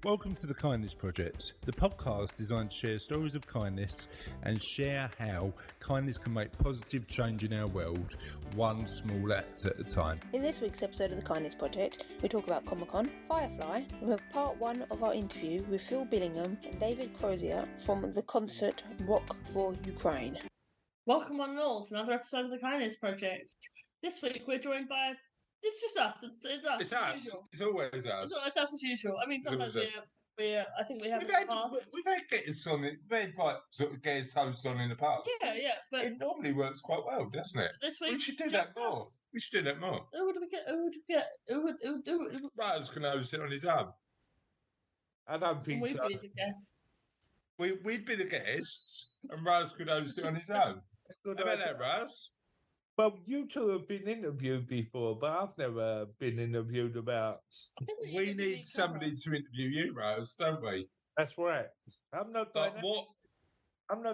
Welcome to the Kindness Project, the podcast designed to share stories of kindness and share how kindness can make positive change in our world, one small act at a time. In this week's episode of the Kindness Project, we talk about Comic-Con, Firefly, and we have part one of our interview with Phil Billingham and David Crozier from the concert Rock for Ukraine. Welcome one and all to another episode of the Kindness Project. This week we're joined by... It's just us. It's us. It's us. Usual. It's always us. It's us as usual. I mean, sometimes I think we have We've in the past. had guests on it. We've had like sort of guest hosts on in the past. Yeah, but it normally works quite well, doesn't it? This week we should do that more. We should do that more. Who would we get? Raz can host it on his own. I don't think We'd so. be the guests. We'd be the guests, and Raz could host it on his own. How about that, Raz? Well, you two have been interviewed before, but I've never been interviewed about. We need somebody to interview you, Rose, don't we? That's right. I'm not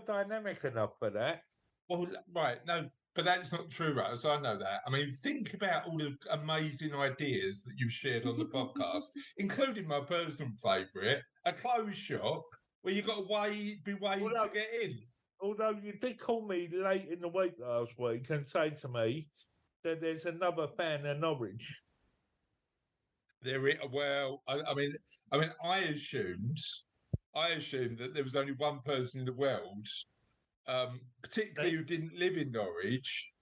dynamic enough for that. Well, right, no, but that's not true, Rose. I know that. I mean, think about all the amazing ideas that you've shared on the podcast, including my personal favourite, a clothes shop where you've got to be waiting to get in. Although you did call me late in the week last week and say to me that there's another fan of Norwich. I assumed that there was only one person in the world, particularly who didn't live in Norwich,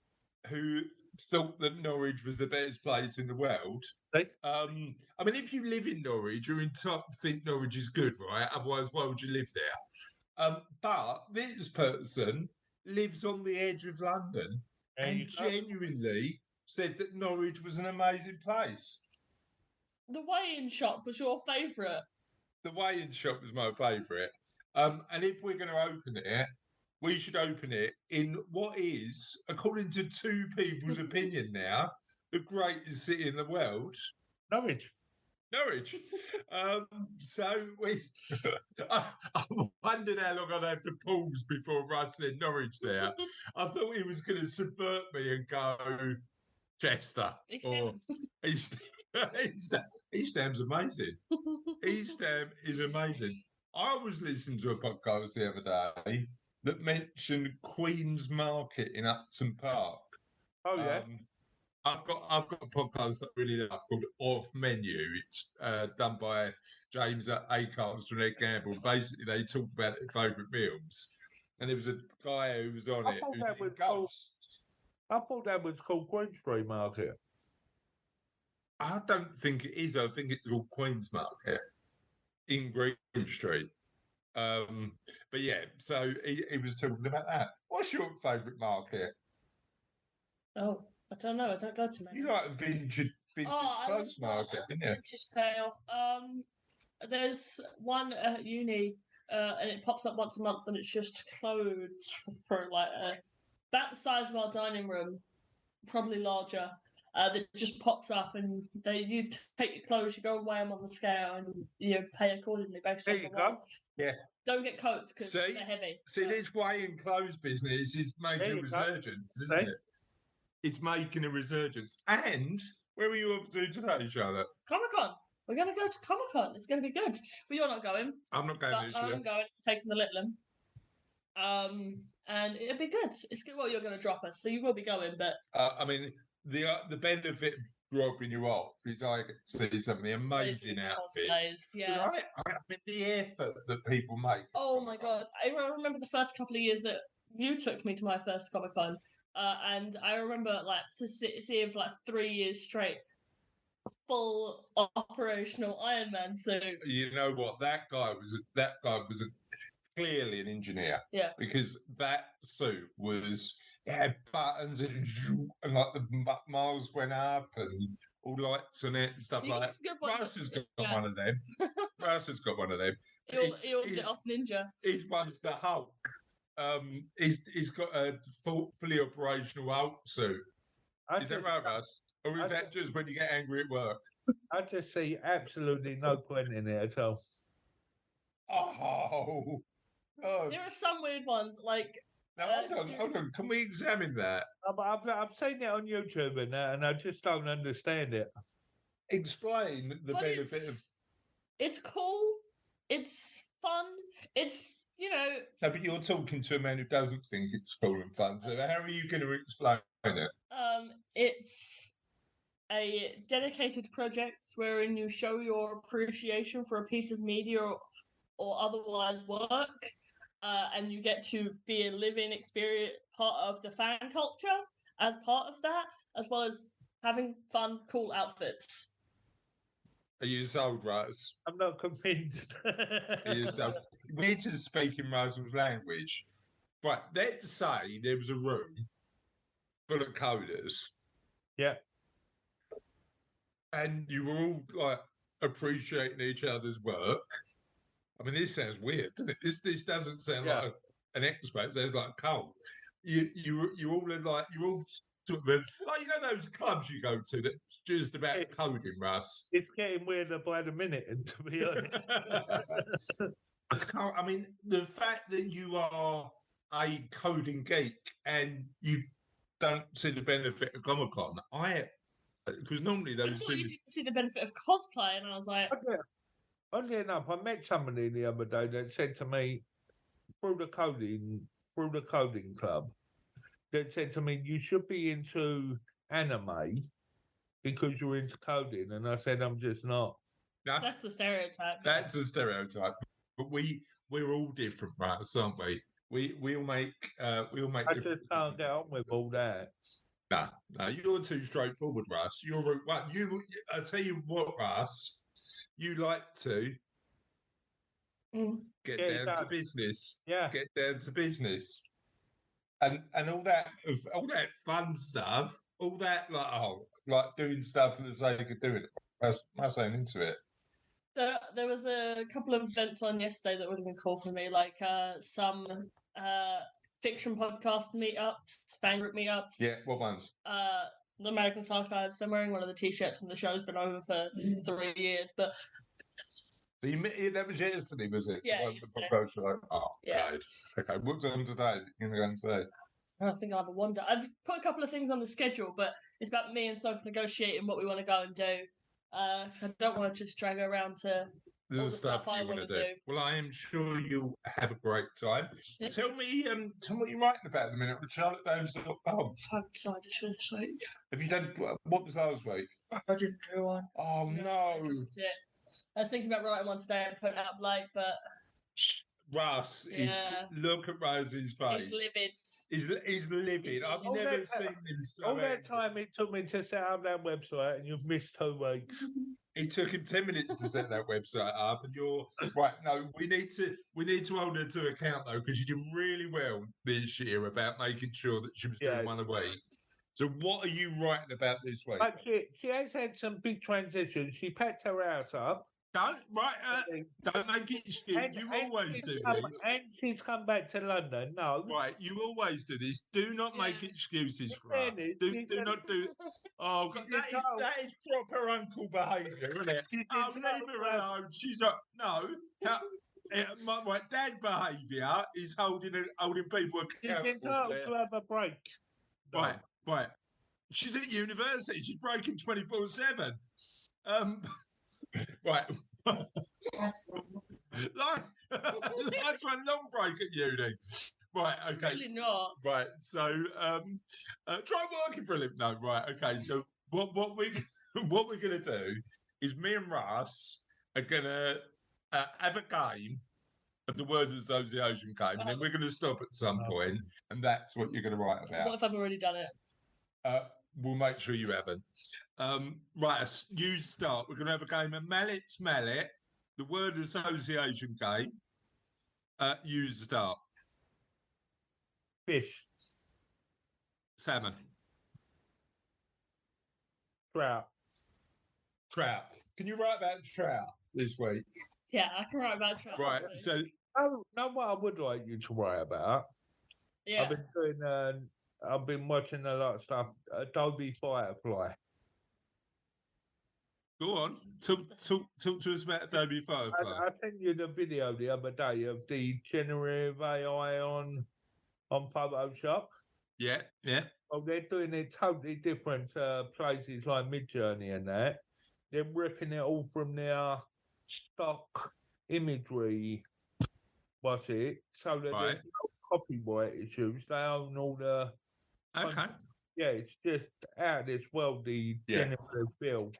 who thought that Norwich was the best place in the world. If you live in Norwich, you're entitled to think Norwich is good, right? Otherwise, why would you live there? But this person lives on the edge of London and genuinely said that Norwich was an amazing place. The weigh-in shop was your favourite. The weigh-in shop was my favourite. And if we're going to open it, we should open it in what is, according to two people's opinion now, the greatest city in the world. Norwich. So I wondered how long I'd have to pause before Russ said Norwich there. I thought he was going to subvert me and go Chester or East Ham's amazing. East Ham is amazing. I was listening to a podcast the other day that mentioned Queen's Market in Upton Park. Oh yeah. I've got a podcast that I really love called Off Menu. It's done by James Acaster and Ed Gamble. Basically, they talk about their favourite meals. And there was a guy who was on it who did ghosts. I thought that was called Queensbury Market. I don't think it is. I think it's called Queen's Market in Green Street. But yeah, so he was talking about that. What's your favourite market? Oh, I don't know. I don't go to many. You like a vintage clothes market, didn't you? Vintage sale. There's one at uni, and it pops up once a month, and it's just clothes for like about the size of our dining room, probably larger. That just pops up, and you take your clothes, you go and weigh them on the scale, and you pay accordingly based on the watch. Yeah. Don't get coats because they're heavy. See, this weighing clothes business is making a resurgence, isn't it? It's making a resurgence. And where are you up to today, Charlotte? Comic-Con. We're going to go to Comic-Con. It's going to be good. But you're not going. I'm not going this year. I'm going, taking the little one. And it'll be good. It's good. Well, you're going to drop us, so you will be going, but... the benefit of dropping you off is I get to see some of the amazing outfits. Yeah. I mean, the effort that people make. Oh, my God. I remember the first couple of years that you took me to my first Comic-Con. And I remember, seeing for 3 years straight, full operational Iron Man suit. You know what? That guy was clearly an engineer. Yeah. Because that suit was, it had buttons and like the miles went up and all lights on it and stuff like that. Russ has got one of them. Russ has got one of them. He ordered it off Ninja. He's one's the Hulk. He's got a fully operational Hulk suit. Is that right, Russ? Or is that just when you get angry at work? I just see absolutely no point in it at all. Oh. There are some weird ones, like... Now, hold on. Can we examine that? I've seen it on YouTube and I just don't understand it. Explain the benefit of It's cool. It's fun. It's, No, but you're talking to a man who doesn't think it's cool and fun. So how are you going to explain it? It's a dedicated project wherein you show your appreciation for a piece of media or otherwise work, and you get to be a living experience, part of the fan culture as part of that, as well as having fun, cool outfits. Are you sold, Russ? I'm not convinced. Are you sold? We're to speak in Russell's language. Right, let's say there was a room full of coders. Yeah. And you were all like appreciating each other's work. I mean, this sounds weird, doesn't it? This doesn't sound like an expert. It sounds like a cult. You all are like, you're all sort of like, those clubs you go to that's just about coding, Russ. It's getting weirder by the minute, and to be honest. I mean, the fact that you are a coding geek and you don't see the benefit of Comic-Con, because normally I those thought things. you didn't see the benefit of cosplay, and I was like, Oddly enough, I met somebody the other day that said to me, through the coding club, that said to me, you should be into anime because you're into coding. And I said, I'm just not. No, that's the stereotype. That's the stereotype. But we're all different, right? Aren't we? We all make I just can't get on with all that. No, you're too straightforward, Russ. You're right. I tell you what, Russ, you like to get down to business. Yeah, get down to business, and all that fun stuff, all that like doing stuff for the sake of doing it. That's ain't into it. There was a couple of events on yesterday that would have been cool for me, like some fiction podcast meetups, fan group meetups. Yeah, what ones? The American Archives. I'm wearing one of the t-shirts, and the show's been over for 3 years. But so that was yesterday, was it? Yeah, yesterday. Yeah. Right. Okay, what's on today? You're going to say? I think I'll have a wonder. I've put a couple of things on the schedule, but it's about me and Soph negotiating what we want to go and do. Because I don't want to just drag her around to all the stuff I want to do. Well, I am sure you'll have a great time. Yeah. Tell me what you're writing about in a minute with CharlotteDames.com. I've decided this week. Have you done, what was last week? I didn't do one. Oh, no. That's it. I was thinking about writing one today and putting it up late, but... Russ, look at Rose's face. He's livid. He's livid. I've never seen him so all that time it took me to set up that website, and you've missed 2 weeks. It took him 10 minutes to set that website up, and you're right. No, we need to hold her to account though, because she did really well this year about making sure that she was doing one a week. So, what are you writing about this week? But she has had some big transitions. She packed her house up. Don't make it excuse. You always do this. And she's come back to London. No. Right, you always do this. Do not make excuses for her. Do not do. Oh, God, that is proper uncle behaviour, isn't it? Oh, leave her alone. She's no. My dad behaviour is holding people accountable. She's entitled to have a break. Right. She's at university. She's breaking 24/7. Right. Life's a long break at uni. Right, okay. Really not. Right, so try working for a living. No, right, okay. So what we're gonna do is me and Russ are gonna have a game of the word association game, and then we're gonna stop at some point, and that's what you're gonna write about. What if I've already done it? We'll make sure you haven't. Right, you start. We're going to have a game of Mallet's Mallet, the word association game. You start. Fish. Salmon. Trout. Can you write about trout this week? Yeah, I can write about trout. Right, so... No, what I would like you to write about. Yeah. I've been doing... I've been watching a lot of stuff. Adobe Firefly. Go on. Talk to us about Adobe Firefly. I sent you the video the other day of the generative AI on Photoshop. Yeah. Well, they're doing it totally different places like Midjourney and that. They're ripping it all from their stock imagery, was it? So that Right. there's no copyright issues. They own all the. Okay. Yeah, it's just out of this world, the generative build.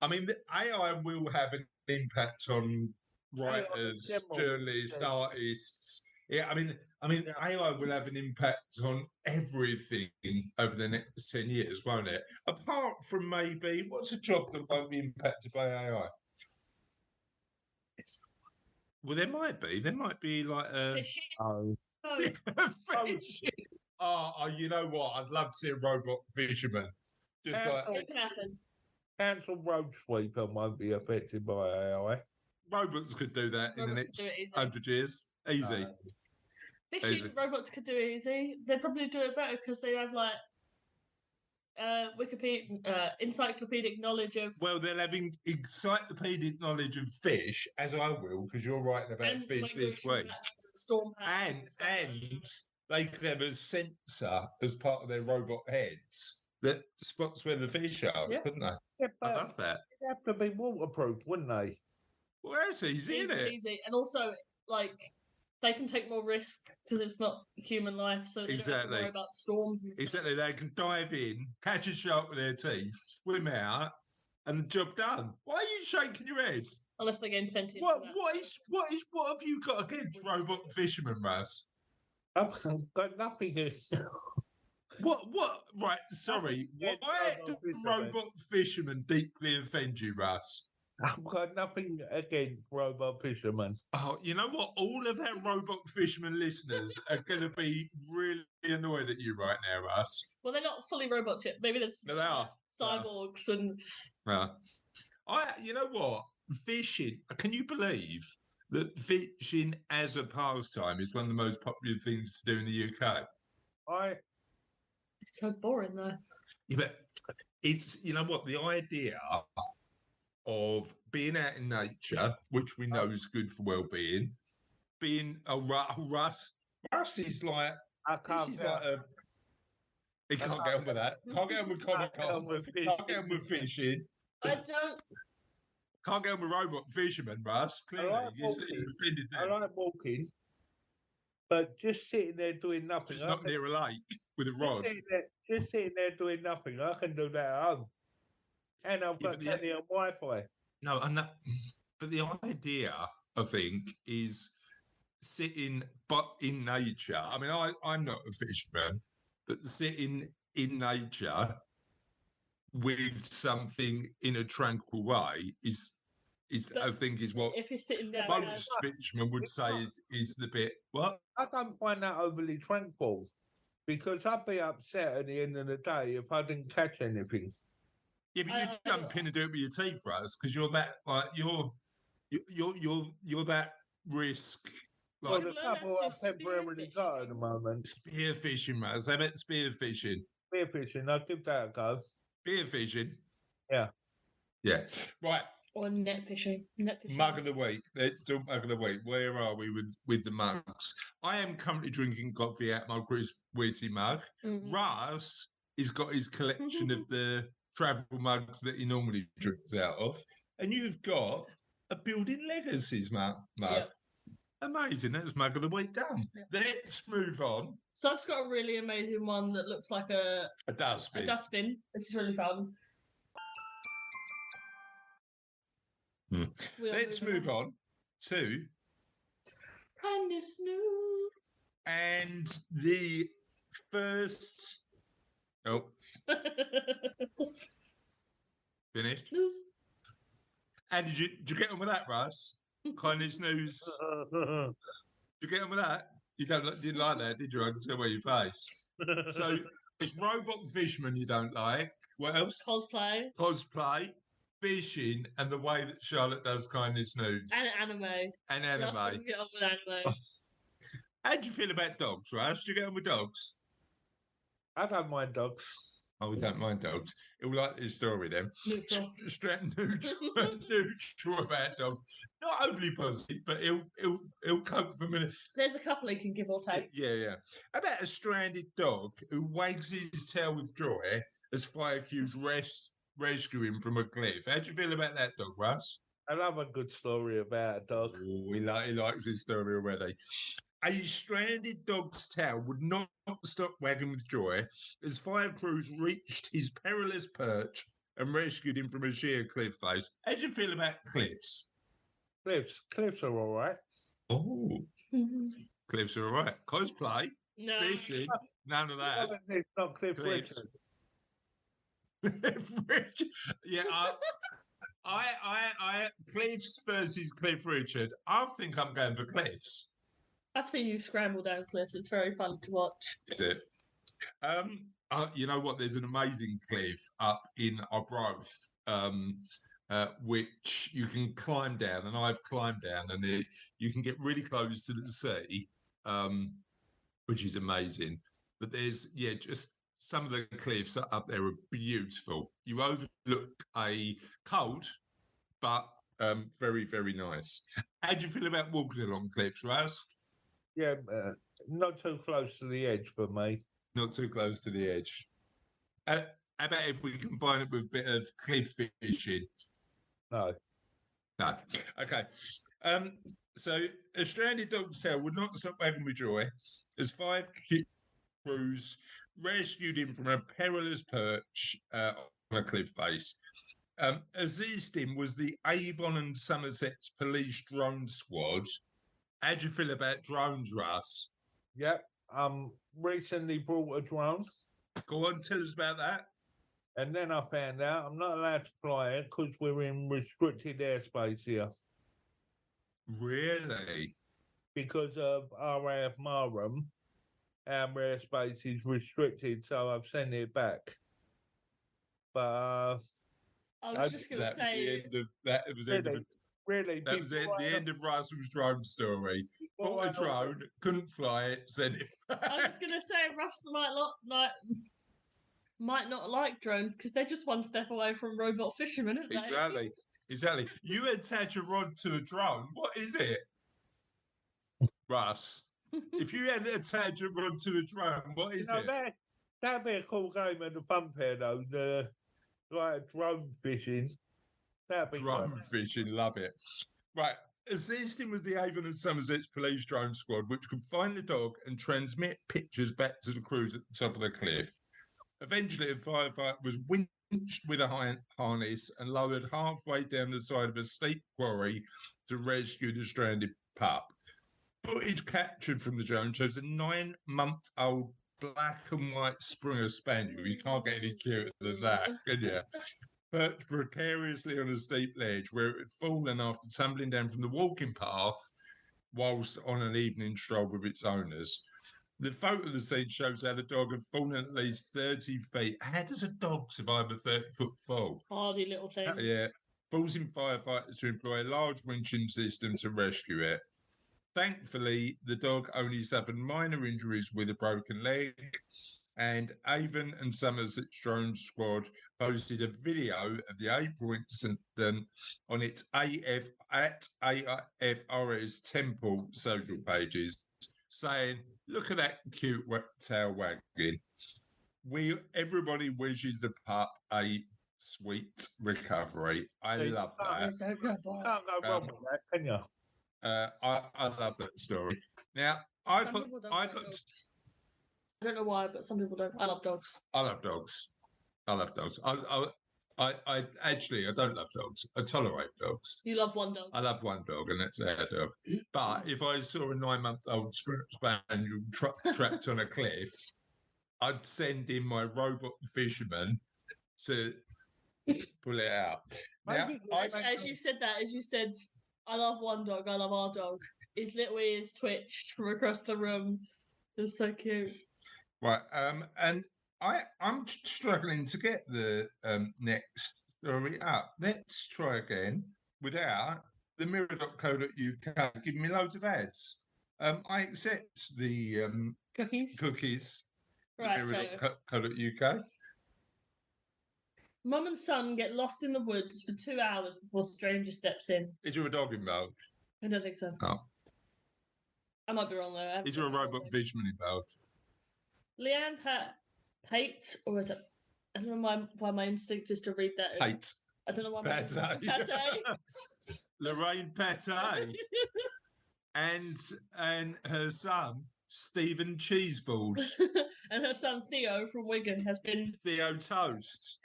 I mean, the AI will have an impact on writers, journalists, artists. Yeah, I mean, AI will have an impact on everything over the next 10 years, won't it? Apart from maybe, what's a job that won't be impacted by AI? Well, there might be. There might be like a Fishing? Oh. fishing. Oh, you know what? I'd love to see a robot fisherman. Just like It can happen. Council road sweeper won't be affected by AI. robots could do that in the Robots could next do it easy. 100 years. Easy. Fishing Easy. robots could do it easy. They'd probably do it better because they have like encyclopedic knowledge of. Well, they'll have encyclopedic knowledge of fish, as I will, because you're writing about and fish this migration week. patterns and storm patterns And they could have a sensor as part of their robot heads that spots where the fish are, Yeah. couldn't they? Yeah, I but love that. they'd have to be waterproof, wouldn't they? Well, that's easy, isn't it? Easy. And also, like, they can take more risk because it's not human life, so they don't have to Exactly. worry about storms and stuff. Exactly. They can dive in, catch a shark with their teeth, swim out, and the job done. Why are you shaking your head? Unless they get incentive. What have you got against robot fishermen, Russ? I've got nothing to. What? Right, sorry. Nothing Why against do robot robot fishermen deeply offend you, Russ? I've got nothing against robot fishermen. Oh, you know what? All of our robot fishermen listeners are going to be really annoyed at you right now, Russ. Well, they're not fully robots yet. Maybe there's No, they are. cyborgs and. You know what? Fishing. Can you believe that fishing as a pastime is one of the most popular things to do in the UK? It's so boring, though. Yeah, but it's, you know what? The idea of being out in nature, which we know is good for well-being, being Russ is like, this is like a. He can't get on with that. Can't get on with Comic-Con. Can't get on with fishing. I don't. Can't get on with robot fishermen, Russ. Clearly, he's offended I them. like walking, but just sitting there doing nothing. Just not near a lake with a rod. Just sitting there doing nothing. I can do that at home. And I've got plenty of Wi-Fi. No, but the idea, I think, is sitting but in nature. I mean, I'm not a fisherman, but sitting in nature with something in a tranquil way is I think is what if you're sitting down, most fishermen would say is the bit. What? I don't find that overly tranquil because I'd be upset at the end of the day if I didn't catch anything. Yeah, but you jump in and do it with your teeth, Russ, because you're that like you're that risk. Like, Well, the couple I've temporarily got at the moment. Spear fishing, Russ. How about spear fishing? Spear fishing, I'll give that a go. Spear fishing. Yeah. Yeah. Right. Or net fishing. Mug of the week. Let's do mug of the week. Where are we with the mugs? I am currently drinking coffee out my Chris Wheaty mug. Mm-hmm. Russ has got his collection of the travel mugs that he normally drinks out of. And you've got a Building Legacies mug. Yep. Amazing. That's mug of the week done. Yep. Let's move on. So I've just got a really amazing one that looks like a dustbin. A dustbin, which is really fun. Let's move on to Kindness News. And the first. Oh. Finished. News. And did you get on with that, Russ? Kindness News. Did you get on with that? You didn't like that, did you? I can tell by your face. So it's robot fisherman you don't like. What else? Cosplay. Fishing and the way that Charlotte does Kindness News. And anime. Get on with anime. How do you feel about dogs, Russ? Do you get on with dogs? I don't mind dogs. Oh, we don't mind dogs. He'll like this story then. Neutral. Neutral about dogs. Not overly positive, but he'll cope for a minute. There's a couple he can give or take. Yeah. About a stranded dog who wags his tail with joy as fire crews rescue him from a cliff. How do you feel about that dog, Russ? I love a good story about a dog. Oh, he likes his story already. A stranded dog's tail would not stop wagging with joy as 5 crews reached his perilous perch and rescued him from a sheer cliff face. How do you feel about cliffs? Cliffs are all right. Oh, cliffs are all right. Cosplay, No. fishing, none of that. It's not Cliff Cliffs. Richard. Yeah, I Cliffs versus Cliff Richard. I think I'm going for Cliffs. I've seen you scramble down cliffs. It's very fun to watch. Is it? You know what? There's an amazing cliff up in Arbroath, which you can climb down, and I've climbed down, and you can get really close to the sea, which is amazing. But there's just some of the cliffs up there are beautiful. You overlook a cold, but very, very nice. How do you feel about walking along cliffs, Raz? Yeah, not too close to the edge for me. Not too close to the edge. How about if we combine it with a bit of cliff fishing? No. No. Okay. So a stranded dog's tail would not stop wagging with joy as 5 crews rescued him from a perilous perch on a cliff face. Assisting was the Avon and Somerset Police Drone Squad. How do you feel about drones, Russ? Yep. Recently bought a drone, Go on, tell us about that. and then I found out I'm not allowed to fly it because we're in restricted airspace here Really? because of RAF Marham. Our airspace is restricted, so I've sent it back. But I was just going to say. That was the end of really, that was it. The end of Russell's drone story. Bought a drone, couldn't fly it, sent it back. I was going to say Russell might not like drones because they're just one step away from robot fishermen, aren't they? Exactly. You attach a rod to a drone. What is it, Russ? If you had attached a rod to a drone, what is it? That'd be a cool game at the fun fair, though. Like drone fishing. That'd be Drone fun. fishing, love it. Right. Assisting was the Avon and Somerset Police Drone Squad, which could find the dog and transmit pictures back to the crews at the top of the cliff. Eventually, a firefighter was winched with a harness and lowered halfway down the side of a steep quarry to rescue the stranded pup. Footage captured from the drone shows a 9-month-old black and white Springer Spaniel. You can't get any cuter than that, can you? Perched precariously on a steep ledge where it had fallen after tumbling down from the walking path whilst on an evening stroll with its owners. The photo of the scene shows how the dog had fallen at least 30 feet. How does a dog survive a 30-foot fall? Hardy little thing. Yeah, forcing firefighters to employ a large winching system to rescue it. Thankfully, the dog only suffered minor injuries with a broken leg, and Avon and Somerset Drone Squad posted a video of the April incident on its AFRS Temple social pages, saying, "Look at that cute tail wagging. Everybody wishes the pup a sweet recovery." I love that. It's so good, boy. Can't go wrong with that, can you? I love that story. Now, I Some got people don't like dogs. I don't know why, but some people don't. I love dogs. I love dogs. I love dogs. I don't love dogs. I tolerate dogs. You love one dog. I love one dog, and that's our dog. But if I saw a 9-month-old spaniel trapped on a cliff, I'd send in my robot fisherman to pull it out. Now, As you said, I love one dog, I love our dog. His little ears twitched from across the room. It was so cute. Right, and I'm struggling to get the next story up. Let's try again without the mirror.co.uk giving me loads of ads. I accept the cookies. Right, so mirror.co.uk. Mum and son get lost in the woods for 2 hours before stranger steps in. Is there a dog involved? I don't think so. Oh. I might be wrong though. Is there a robot fisherman involved? Leanne Pate, or is it? I don't know why my instinct is to read that. I don't know why. Pate. Lorraine Pate. and her son, Stephen Cheeseboard. And her son Theo from Wigan has been Theo Toast.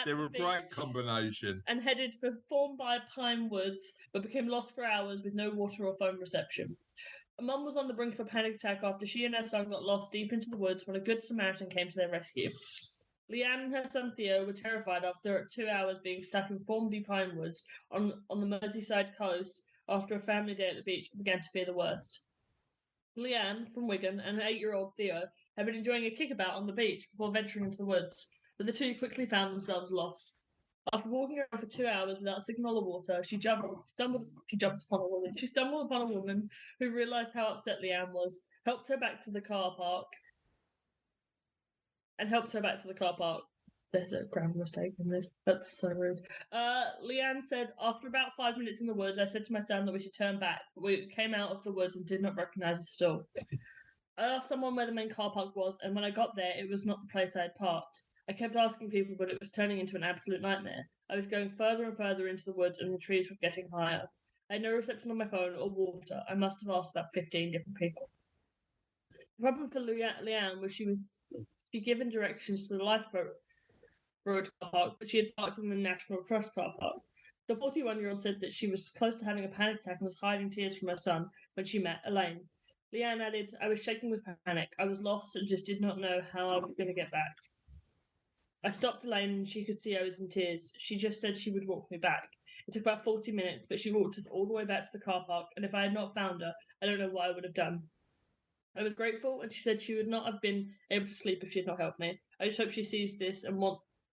They're a great combination. And headed for Thornby Pine Woods, but became lost for hours with no water or phone reception. Mum was on the brink of a panic attack after she and her son got lost deep into the woods when a good Samaritan came to their rescue. Leanne and her son Theo were terrified after 2 hours being stuck in Thornby Pine Woods on the Merseyside coast after a family day at the beach and began to fear the worst. Leanne, from Wigan, and her 8-year-old Theo had been enjoying a kickabout on the beach before venturing into the woods, but the two quickly found themselves lost. After walking around for 2 hours without a signal or water, she stumbled upon a woman who realised how upset Leanne was, helped her back to the car park. There's a grammar mistake in this. That's so rude. Leanne said, after about 5 minutes in the woods, I said to my son that we should turn back. We came out of the woods and did not recognise us at all. I asked someone where the main car park was, and when I got there, it was not the place I had parked. I kept asking people, but it was turning into an absolute nightmare. I was going further and further into the woods, and the trees were getting higher. I had no reception on my phone or water. I must have asked about 15 different people. The problem for Leanne was she given directions to the Lifeboat Road car park, but she had parked in the National Trust car park. The 41-year-old said that she was close to having a panic attack and was hiding tears from her son when she met Elaine. Leanne added, I was shaking with panic. I was lost and just did not know how I was going to get back. I stopped Elaine and she could see I was in tears. She just said she would walk me back. It took about 40 minutes, but she walked all the way back to the car park, and if I had not found her, I don't know what I would have done. I was grateful, and she said she would not have been able to sleep if she had not helped me. I just hope she sees this and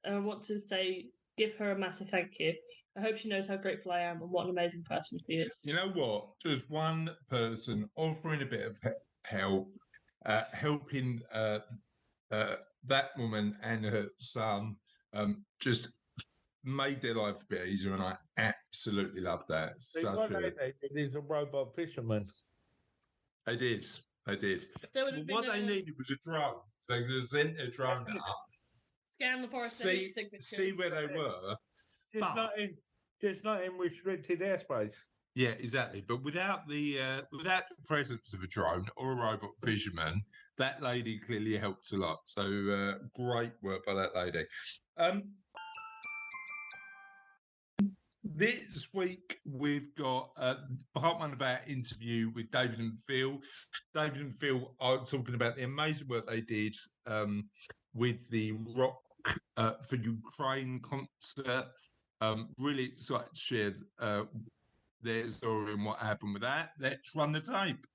I want to say, give her a massive thank you. I hope she knows how grateful I am and what an amazing person she is. You know what? Just one person offering a bit of help, helping that woman and her son, just made their life a bit easier, and I absolutely love that. He's a robot fisherman. I did. What they needed was a drone. They could have sent a drone up, scan the forest, see where they were. Just not in restricted airspace. Yeah, exactly. But without the presence of a drone or a robot fisherman, that lady clearly helped a lot. So great work by that lady. This week we've got part one of our interview with David and Phil. David and Phil are talking about the amazing work they did with the Rock for Ukraine concert. Really excited to share their story and what happened with that. Let's run the tape.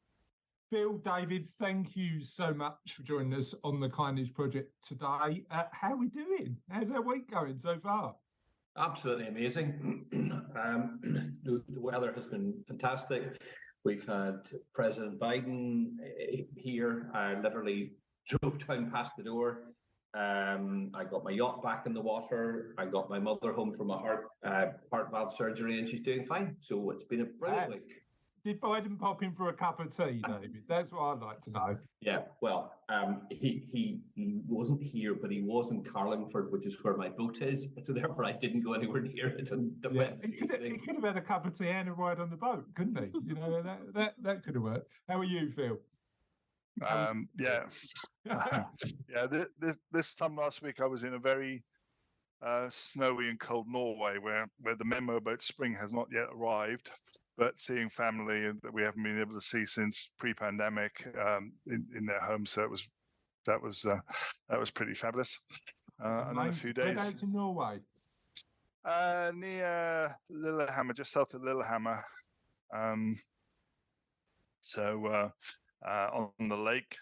Phil, David, thank you so much for joining us on the Kindness Project today. How are we doing? How's our week going so far? Absolutely amazing. The weather has been fantastic. We've had President Biden here. I literally drove down past the door. I got my yacht back in the water. I got my mother home from a heart valve surgery, and she's doing fine. So it's been a brilliant week. Did Biden pop in for a cup of tea, David? That's what I'd like to know. Yeah, well, he wasn't here, but he was in Carlingford, which is where my boat is. So therefore, I didn't go anywhere near it. And he could have had a cup of tea and a ride on the boat, couldn't he? You know, that could have worked. How are you, Phil? This time last week I was in a very snowy and cold Norway where the memo about spring has not yet arrived, but seeing family that we haven't been able to see since pre-pandemic in their home, so that was pretty fabulous. And then a few days. Whereabouts in Norway? Near Lillehammer, just south of Lillehammer. On the lake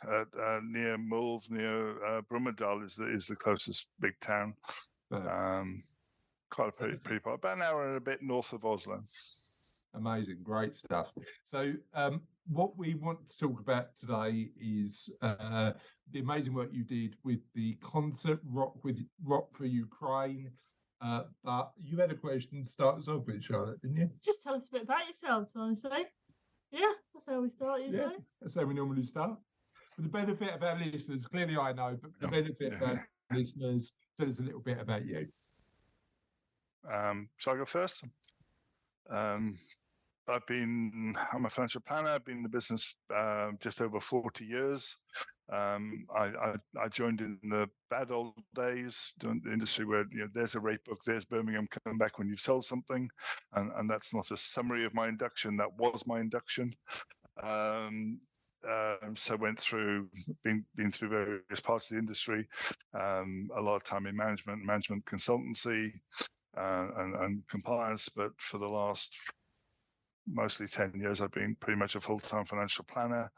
near Mulv, near Brumunddal is the closest big town. Quite a pretty far, about an hour and a bit north of Oslo. Amazing, great stuff. So what we want to talk about today is the amazing work you did with the concert Rock for Ukraine. But you had a question to start us off with, Charlotte, didn't you? Just tell us a bit about yourselves, honestly. Yeah, that's how we start usually. Yeah, that's how we normally start. For the benefit of our listeners, clearly I know, but for the benefit of our listeners, tell us a little bit about you. Shall I go first? I'm a financial planner. I've been in the business just over 40 years. I joined in the bad old days, doing the industry where there's a rate book, there's Birmingham, come back when you've sold something, and that's not a summary of my induction. That was my induction. So went through, been through various parts of the industry, a lot of time in management consultancy, and compliance. But for the last mostly 10 years, I've been pretty much a full-time financial planner.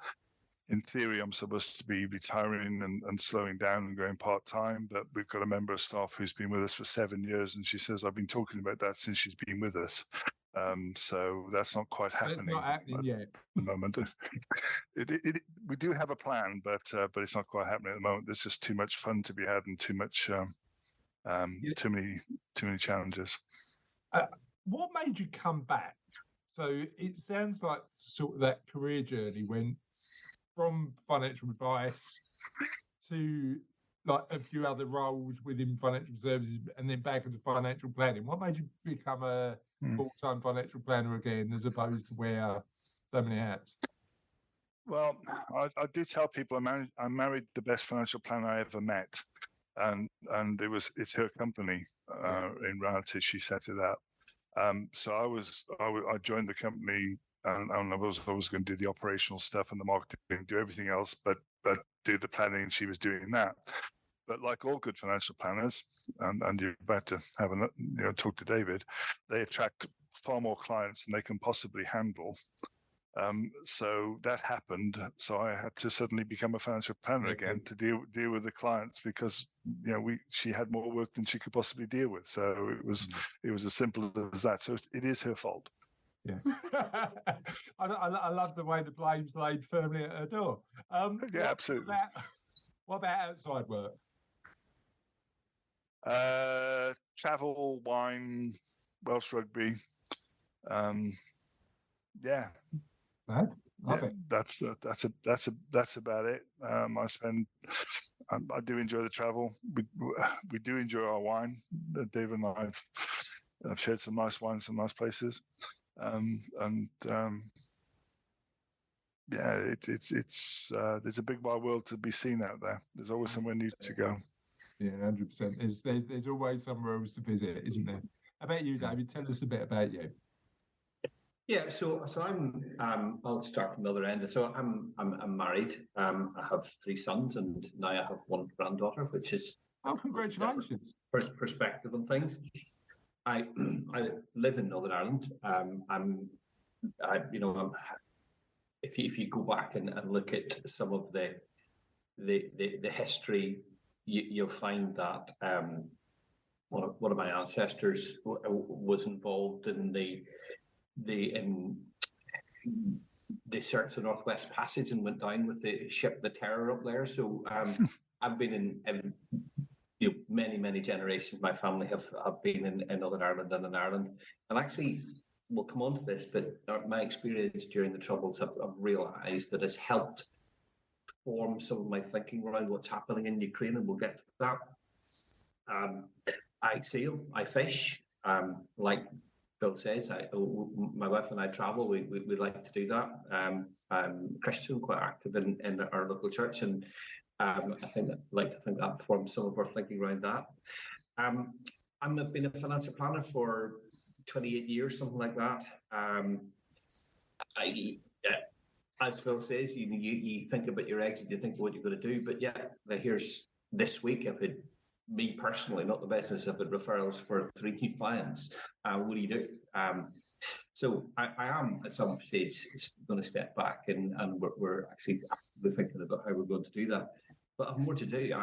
In theory, I'm supposed to be retiring and slowing down and going part-time, but we've got a member of staff who's been with us for 7 years, and she says, I've been talking about that since she's been with us. So that's not quite happening. It's not happening yet. At the moment. We do have a plan, but it's not quite happening at the moment. There's just too much fun to be had and too much, too many challenges. What made you come back? So it sounds like sort of that career journey went from financial advice to like a few other roles within financial services and then back into financial planning. What made you become a full-time financial planner again, as opposed to wear so many hats? Well, I do tell people I married the best financial planner I ever met, and it's her company. In reality, she set it up. So I joined the company, and I was always going to do the operational stuff and the marketing, do everything else, but do the planning. She was doing that. But like all good financial planners, and you're about to have talk to David, they attract far more clients than they can possibly handle. So that happened. So I had to suddenly become a financial planner again to deal with the clients, because she had more work than she could possibly deal with. So it was as simple as that. So it is her fault. Yeah, I love the way the blame's laid firmly at her door. Yeah, absolutely. What about outside work? Travel, wine, Welsh rugby. Yeah. Right. Yeah, that's about it. I do enjoy the travel. We do enjoy our wine. David and I have shared some nice wines, some nice places, yeah, it's there's a big wide world to be seen out there. There's always somewhere new to go. Yeah, 100%. There's always somewhere else to visit, isn't there? How about you, David? Tell us a bit about you. Yeah, so I'm I'll start from the other end. So I'm married. I have 3 sons, and now I have 1 granddaughter, which is congratulations. Perspective on things. I live in Northern Ireland. If you go back and look at some of the history, you'll find that one of my ancestors was involved in the search for the Northwest Passage and went down with the ship the Terror up there. So I've been in many generations. My family have been in Northern Ireland and in Ireland, and actually we'll come on to this, but my experience during the Troubles, I've realised that it's helped form some of my thinking around what's happening in Ukraine, and we'll get to that. I sail, I fish, like Phil says, my wife and I travel. We like to do that. I'm Christian, quite active in our local church, and I like to think that forms some of our thinking around that. I've been a financial planner for 28 years, something like that. As Phil says, you think about your exit, you think of what you're going to do, but here's this week, I've had me personally, not the business, I've had referrals for 3 new clients. What do you do? So I am at some stage going to step back, and we're actually thinking about how we're going to do that. But I have more to do.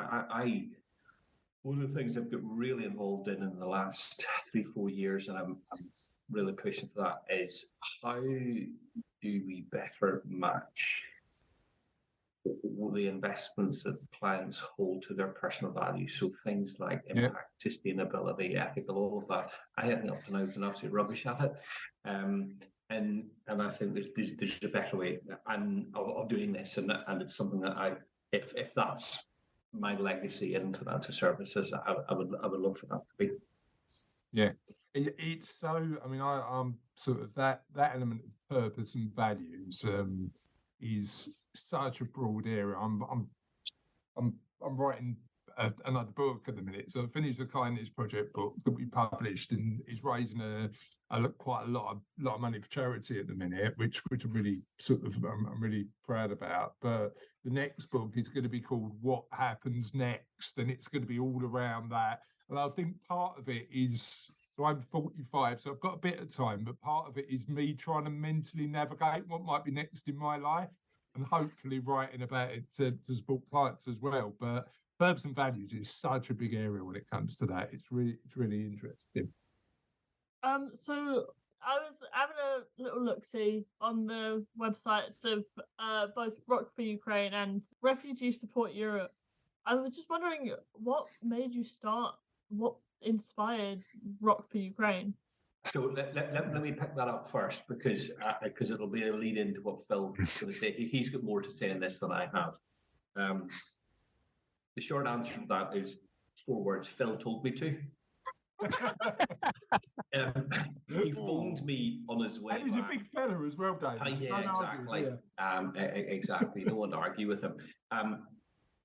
One of the things I've got really involved in the last 3-4 years, and I'm really pushing for that, is how do we better match the investments that clients hold to their personal values? So things like impact, sustainability, ethical, all of that. I think up to now I've been absolute rubbish at it, and I think there's a better way of doing this, and it's something that if that's my legacy in financial services, I would love for that to be. Yeah, it's so. I mean, I'm sort of that element of purpose and values is such a broad area. I'm writing another book at the minute, so I finished the Kindness Project book that we published, and is raising quite a lot of money for charity at the minute, which I'm really I'm really proud about. But the next book is going to be called What Happens Next, and it's going to be all around that. And I think part of it is, so I'm 45, so I've got a bit of time, but part of it is me trying to mentally navigate what might be next in my life, and hopefully writing about it to support clients as well. But purpose and values is such a big area when it comes to that. It's really interesting. So I was having a little look-see on the websites of both Rock for Ukraine and Refugee Support Europe. I was just wondering, what made you start? What inspired Rock for Ukraine? So let me pick that up first, because it'll be a lead into what Phil is going to say. He's got more to say in this than I have. The short answer to that is 4 words: Phil told me to. He phoned me on his way. And he's a big fella as well, Dave. Yeah, exactly. Exactly. No one to argue with him.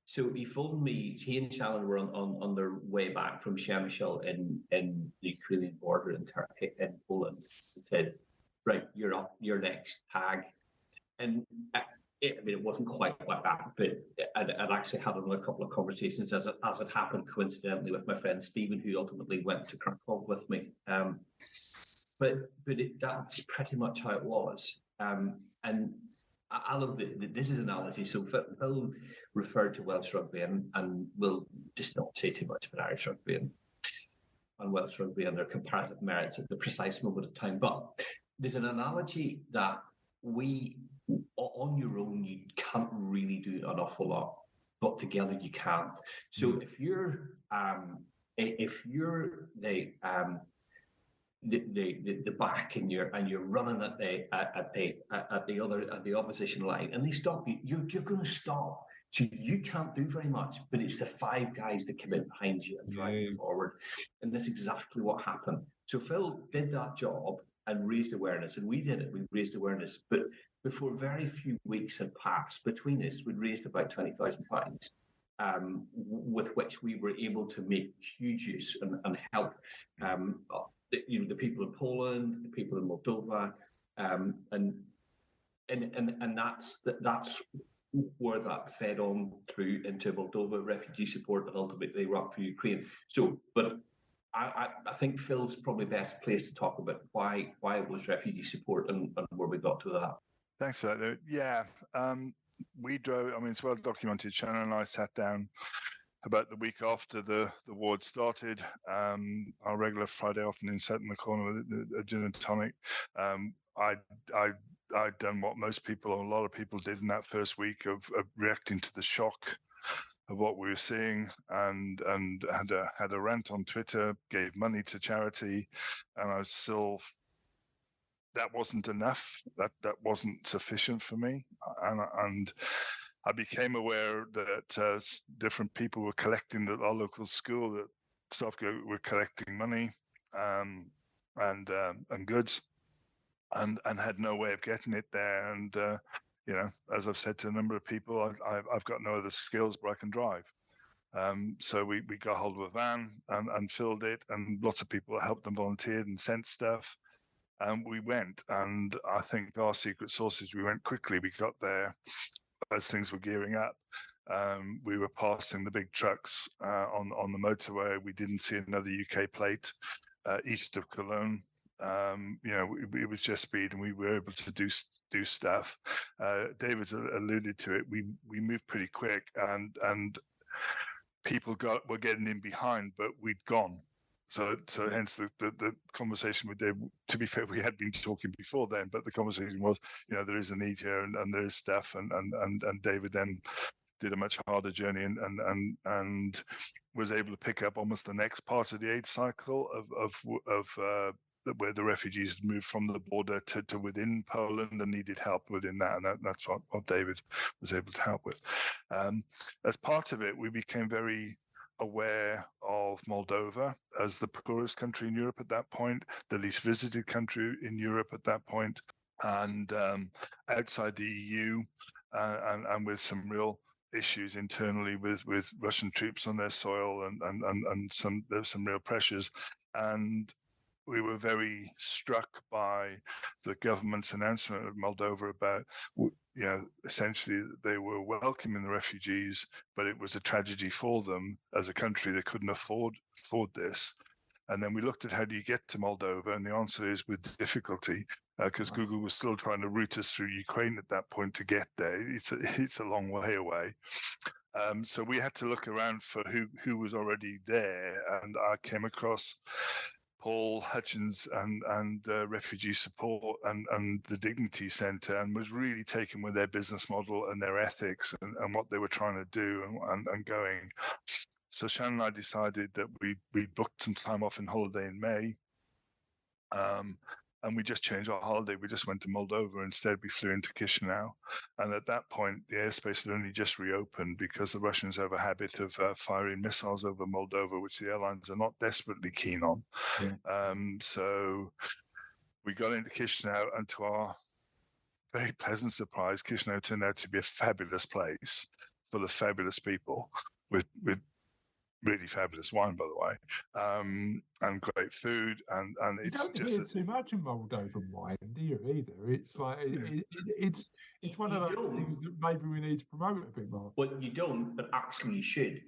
So he phoned me. He and Shannon were on their way back from Przemysl in the Ukrainian border in Turkey, in Poland. He said, "Right, you're up. You're next. Tag." And it wasn't quite like that, but I'd actually had another couple of conversations as it happened coincidentally with my friend Stephen, who ultimately went to Krakow with me. But that's pretty much how it was. And I love this is analogy. So Phil referred to Welsh rugby, and we'll just not say too much about Irish rugby and Welsh rugby and their comparative merits at the precise moment of time. But there's an analogy that on your own, you can't really do an awful lot, but together you can. So if you're the back and you're running at the opposition line, and they stop you, you're going to stop. So you can't do very much, but it's the 5 guys that come in behind you and drive you forward, and that's exactly what happened. So Phil did that job and raised awareness, and we did it. We raised awareness, but before very few weeks had passed between us, we'd raised about £20,000, with which we were able to make huge use and help the people in Poland, the people in Moldova, and that's where that fed on through into Moldova, refugee support, and ultimately Rock for Ukraine. So, but I think Phil's probably best placed to talk about why it was refugee support and where we got to that. Thanks for that. Yeah, we drove. I mean, it's well documented. Shannon and I sat down about the week after the war started. Our regular Friday afternoon, sat in the corner with a gin and tonic. I'd done what most people, or a lot of people, did in that first week of reacting to the shock of what we were seeing, and had a rant on Twitter, gave money to charity, and I was still. That wasn't enough. That wasn't sufficient for me, and I became aware that different people were collecting at our local school. That staff were collecting money and goods, and had no way of getting it there. And as I've said to a number of people, I've got no other skills, but I can drive. So we got hold of a van and filled it, and lots of people helped and volunteered and sent stuff. And we went, and I think our secret sauces, we went quickly. We got there as things were gearing up. We were passing the big trucks on the motorway. We didn't see another UK plate east of Cologne. It was just speed, and we were able to do stuff. David's alluded to it. We moved pretty quick, and people were getting in behind, but we'd gone. So hence the conversation with Dave. To be fair, we had been talking before then, but the conversation was, there is a need here, and there is stuff, and David then did a much harder journey and was able to pick up almost the next part of the aid cycle of where the refugees had moved from the border to within Poland and needed help within that, and that's what David was able to help with. As part of it, we became very aware of Moldova as the poorest country in Europe at that point, the least visited country in Europe at that point, and outside the EU, and with some real issues internally with Russian troops on their soil, and there's some real pressures. And we were very struck by the government's announcement of Moldova about, essentially they were welcoming the refugees, but it was a tragedy for them as a country. They couldn't afford this. And then we looked at how do you get to Moldova, and the answer is with difficulty, because Google was still trying to route us through Ukraine at that point to get there. It's a long way away. So we had to look around for who was already there, and I came across Paul Hutchins and Refugee Support and the Dignity Centre, and was really taken with their business model and their ethics and what they were trying to do and going. So Shannon and I decided that we booked some time off in holiday in May, and we just changed our holiday. We just went to Moldova instead. We flew into Chisinau, and at that point, the airspace had only just reopened because the Russians have a habit of firing missiles over Moldova, which the airlines are not desperately keen on. Yeah. So we got into Chisinau, and to our very pleasant surprise, Chisinau turned out to be a fabulous place full of fabulous people with really fabulous wine, by the way, and great food, and you it's don't just hear too much of Moldovan wine, do you? Either it's like it's one of those things that maybe we need to promote a bit more. Well, you don't, but actually you should,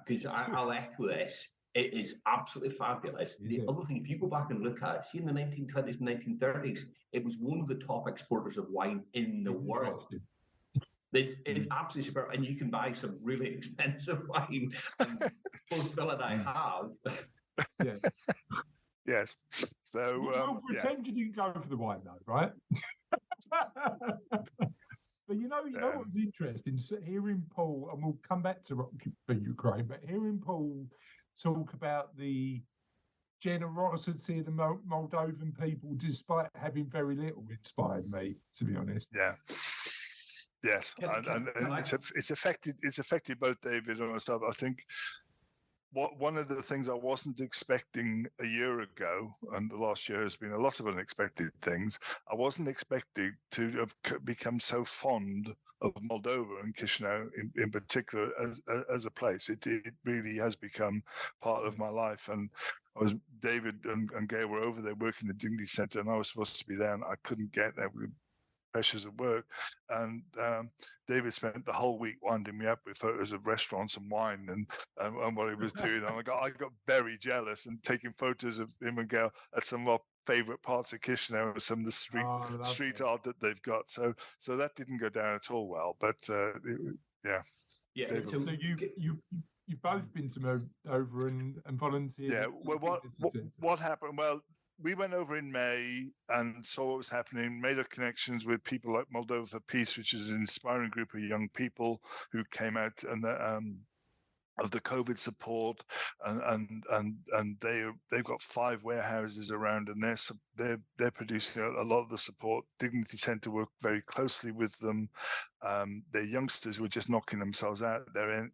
because I'll echo this. It is absolutely fabulous. The other thing, if you go back and look at it, see in the 1920s and 1930s, it was one of the top exporters of wine in the world. It's absolutely superb, and you can buy some really expensive wine. And both Phil and I have. Yes. So we'll pretend you didn't go for the wine, though, right? But you know what's interesting? So hearing Paul, and we'll come back to Rock for Ukraine, but hearing Paul talk about the generosity of the Moldovan people, despite having very little, inspired me, to be honest. Yeah. Yes, and it's affected both David and myself. I think one of the things I wasn't expecting a year ago, and the last year has been a lot of unexpected things. I wasn't expecting to have become so fond of Moldova and Chisinau in particular as a place. It really has become part of my life. And David and Gail were over there working the Dignity Centre, and I was supposed to be there, and I couldn't get there. Pressures at work, and David spent the whole week winding me up with photos of restaurants and wine and what he was doing. And I got very jealous and taking photos of him and Gail at some of our favourite parts of Chisinau and some of the street art that they've got. So that didn't go down at all well. But yeah. David. So you've both been to over and volunteered. Yeah. Well, what happened? Well, we went over in May and saw what was happening, made our connections with people like Moldova for Peace, which is an inspiring group of young people who came out and of the COVID support, and they've got 5 warehouses around, and they're producing a lot of the support. Dignity Centre work very closely with them. They're youngsters who are just knocking themselves out. They're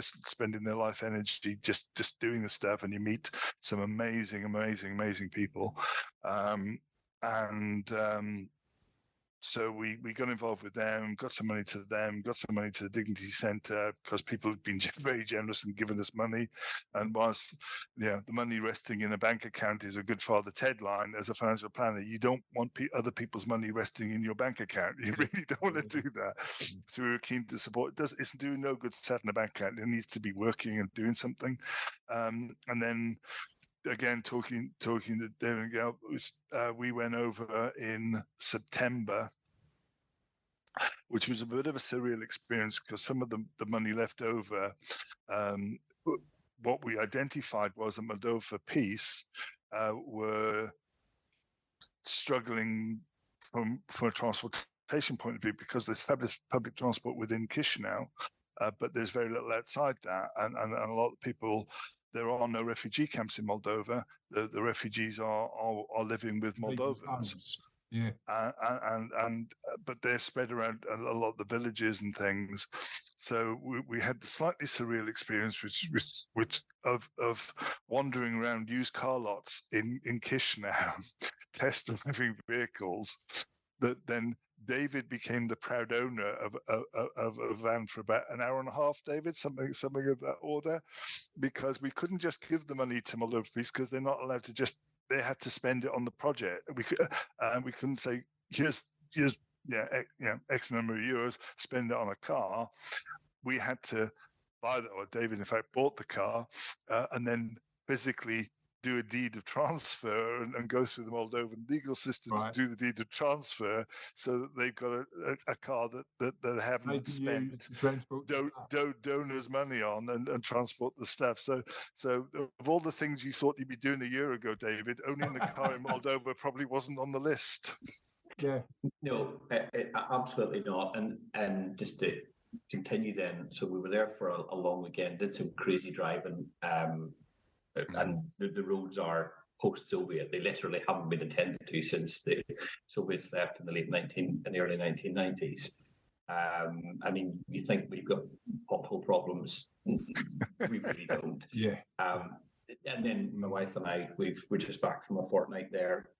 spending their life energy just doing the stuff, and you meet some amazing people, So we got involved with them, got some money to them, got some money to the Dignity Centre, because people have been very generous and given us money. And whilst the money resting in a bank account is a good Father Ted line, as a financial planner, you don't want other people's money resting in your bank account. You really don't want to do that. So we were keen to support. It's doing no good setting a bank account. It needs to be working and doing something. And then, again, talking to David and Gail, we went over in September, which was a bit of a surreal experience, because some of the money left over, what we identified was that Moldova for Peace were struggling from a transportation point of view, because there's fabulous public transport within Chisinau, but there's very little outside that, and a lot of people. There are no refugee camps in Moldova. The refugees are living with Moldovans. Yeah. But they're spread around a lot of the villages and things. So we had the slightly surreal experience, which of wandering around used car lots in Kishinev, test driving vehicles. That then David became the proud owner of a van for about an hour and a half. David, something of that order, because we couldn't just give the money to Moldova because they're not allowed to just. They had to spend it on the project. We couldn't say here's X number of euros, spend it on a car. We had to buy that, or David in fact bought the car, and then physically do a deed of transfer and go through the Moldovan legal system to do the deed of transfer, so that they've got a car that they haven't spent donors' money on and transport the stuff. So of all the things you thought you'd be doing a year ago, David, owning a car in Moldova probably wasn't on the list. Yeah. No, absolutely not. And just to continue then, so we were there for a long weekend, did some crazy driving. And the roads are post-Soviet. They literally haven't been attended to since the Soviets left in the early 1990s. I mean, you think we've got pothole problems? We really don't. Yeah. And then my wife and I, we're just back from a fortnight there,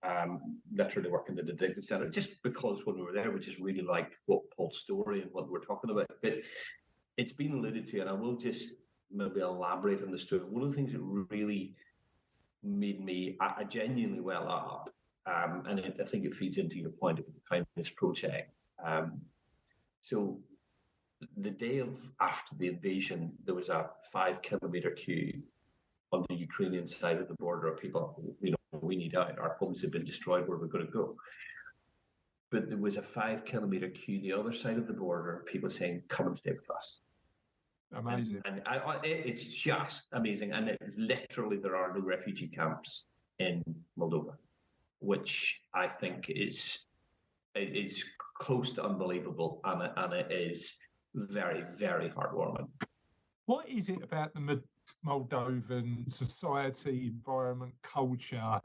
literally working in the Dvid Centre, just because when we were there, we just really liked what Paul's story and what we're talking about. But it's been alluded to, and I will just maybe elaborate on the story. One of the things that really made me genuinely well up, and I think it feeds into your point about the kindness project. So the day after the invasion, there was a 5-kilometer queue on the Ukrainian side of the border of people, we need out. Our homes have been destroyed. Where we're going to go? But there was a 5-kilometer queue the other side of the border, people saying, come and stay with us. Amazing. And it's just amazing. And it's literally, there are no refugee camps in Moldova, which I think is close to unbelievable. And it is very, very heartwarming. What is it about the Moldovan society, environment, culture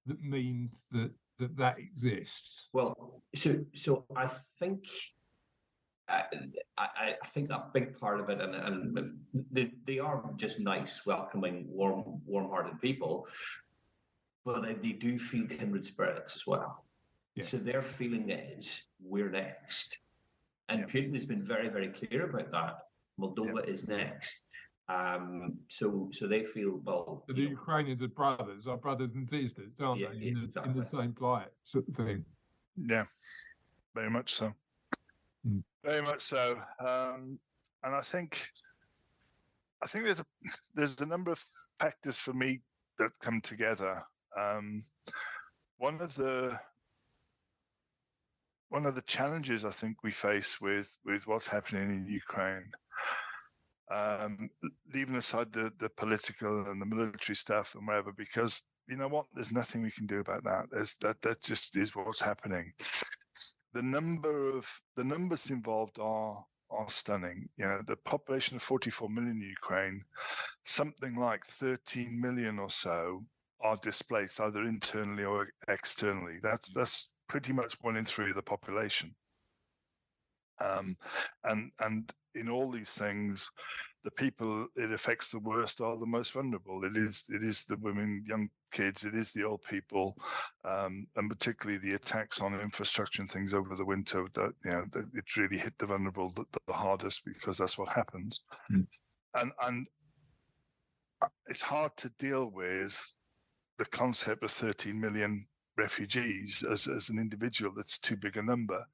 that means that exists? Well, so I think... I think a big part of it, and they are just nice, welcoming, warm-hearted people, but they do feel kindred spirits as well. Yeah. So their feeling is we're next, and Putin has been very, very clear about that. Moldova is next. So they feel, well, the Ukrainians are brothers and sisters, aren't they? In the same plight, sort of thing. Yeah, very much so. Very much so, and I think there's a number of factors for me that come together. One of the challenges I think we face with what's happening in Ukraine, leaving aside the political and the military stuff and whatever, because you know what, there's nothing we can do about that. That just is what's happening. The numbers involved are stunning. The population of 44 million in Ukraine, something like 13 million or so are displaced either internally or externally. That's pretty much 1 in 3 of the population. And in all these things, the people it affects the worst are the most vulnerable. It is the women, young kids, it is the old people, and particularly the attacks on infrastructure and things over the winter. That it really hit the vulnerable the hardest, because that's what happens. And it's hard to deal with the concept of 13 million refugees as an individual. That's too big a number.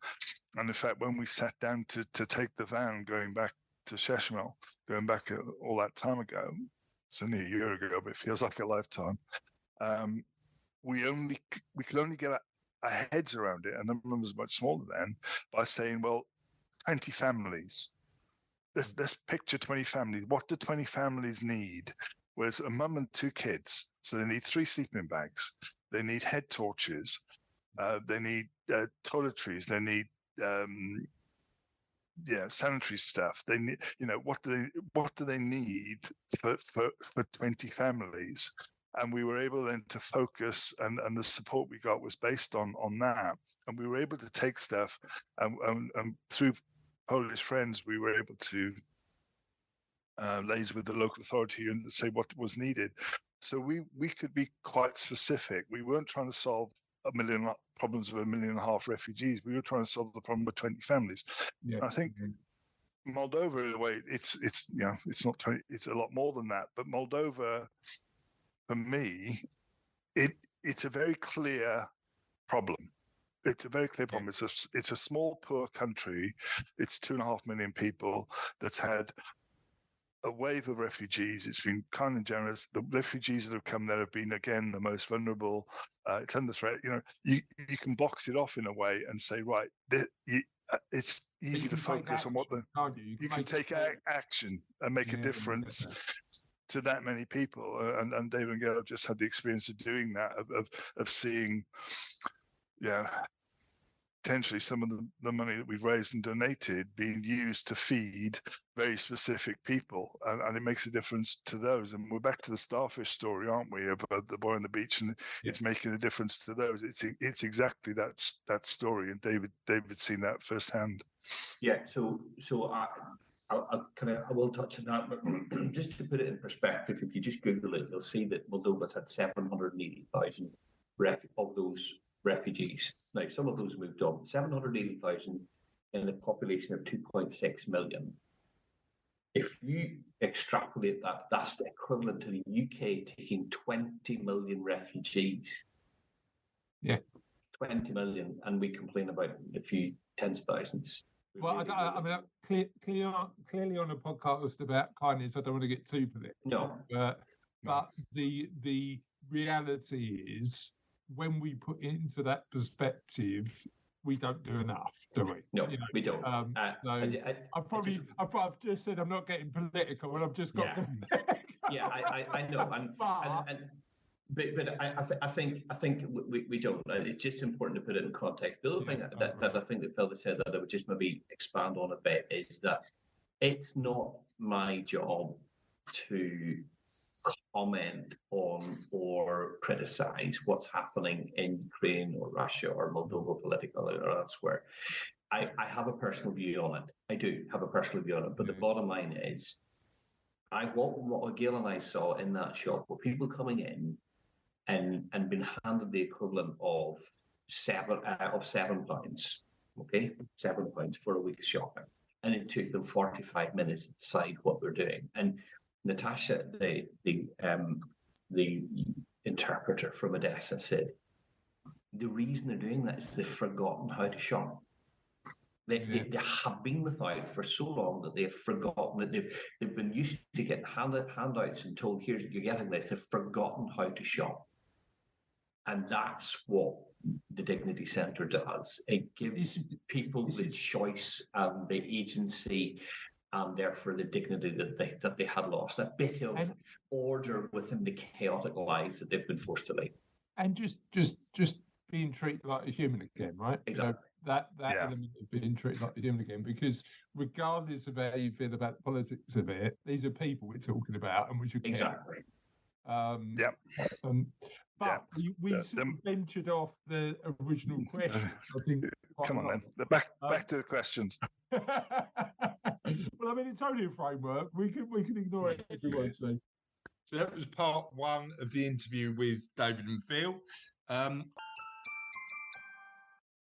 And in fact, when we sat down to take the van going back to Sheshmel, going back all that time ago, it's only a year ago, but it feels like a lifetime. We could only get our heads around it, and the number was much smaller then, by saying, well, 20 families. Let's picture 20 families. What do 20 families need? Well, it's a mum and 2 kids, so they need 3 sleeping bags. They need head torches. They need toiletries. They need sanitary stuff. They need, what do they need for 20 families? And we were able then to focus, and the support we got was based on that. And we were able to take stuff, and through Polish friends, we were able to liaise with the local authority and say what was needed. So we could be quite specific. We weren't trying to solve problems of 1.5 million refugees. We were trying to solve the problem of 20 families. Yeah. I think Moldova, in a way, it's not 20, it's a lot more than that. But Moldova, for me, it's a very clear problem. It's a very clear problem. It's a small, poor country. It's 2.5 million people that's had a wave of refugees. It's been kind and generous. The refugees that have come there have been, again, the most vulnerable. It's under threat. You can box it off in a way and say, right, it's easy to focus on what you can take action and make a difference to that many people. And David and Gail have just had the experience of doing that, of seeing, potentially some of the money that we've raised and donated being used to feed very specific people, and it makes a difference to those. And we're back to the starfish story, aren't we, about the boy on the beach, and it's making a difference to those. It's exactly that story, and David's seen that firsthand. Yeah, so I will touch on that, but just to put it in perspective, if you just Google it, you'll see that Moldova's had 780,000 of those refugees. Now, some of those moved on. 780,000 in a population of 2.6 million. If you extrapolate that, that's the equivalent to the UK taking 20 million refugees. Yeah. 20 million, and we complain about a few tens of thousands. Well, I mean, clearly on a podcast about kindness, I don't want to get too political. No. But the reality is, when we put it into that perspective, we don't do enough, do we? No, we don't. I've just said I'm not getting political, and I've just got. Yeah, I know, but I think we don't. It's just important to put it in context. The other thing that I think that Phil has said that I would just maybe expand on a bit is that it's not my job to comment on or criticize what's happening in Ukraine or Russia or Moldova politically or elsewhere. I have a personal view on it. I do have a personal view on it. But the bottom line is, what Gail and I saw in that shop were people coming in and been handed the equivalent of £7. Okay, £7 for a week's shopping, and it took them 45 minutes to decide what they're doing. And Natasha, the interpreter from Odessa, said the reason they're doing that is they've forgotten how to shop. They have been without for so long that they've forgotten that they've been used to getting handouts and told, here's you're getting this. They've forgotten how to shop, and that's what the Dignity Centre does. It gives people the choice and the agency, and therefore the dignity that they had lost, a bit of order within the chaotic lives that they've been forced to lead, and just being treated like a human again, right? Exactly. That element of being treated like a human again, because regardless of how you feel about the politics of it, these are people we're talking about, and we should care. Exactly. But we sort of ventured off the original question. I think. Come on, then. Back to the questions. Well, I mean, it's only a framework. We can ignore it if we want to. So that was part one of the interview with David and Phil.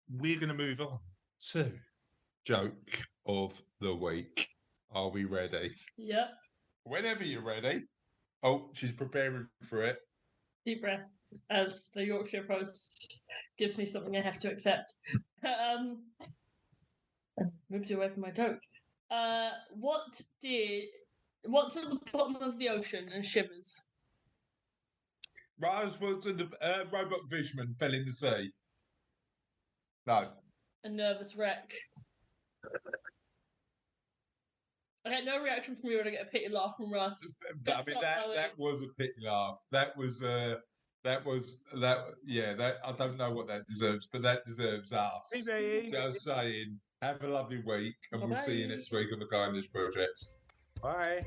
We're going to move on to joke of the week. Are we ready? Yeah. Whenever you're ready. Oh, she's preparing for it. Deep breath, as the Yorkshire Post gives me something I have to accept. Moved away from my joke. What's at the bottom of the ocean and shivers? Roswell and the robot fisherman fell in the sea. No. A nervous wreck. I get no reaction from you, and I get a pity laugh from Russ. I mean, that was a pity laugh. That was I don't know what that deserves, but that deserves us. Hey, Just saying, have a lovely week, and we'll see you next week on the Kindness Project. Bye.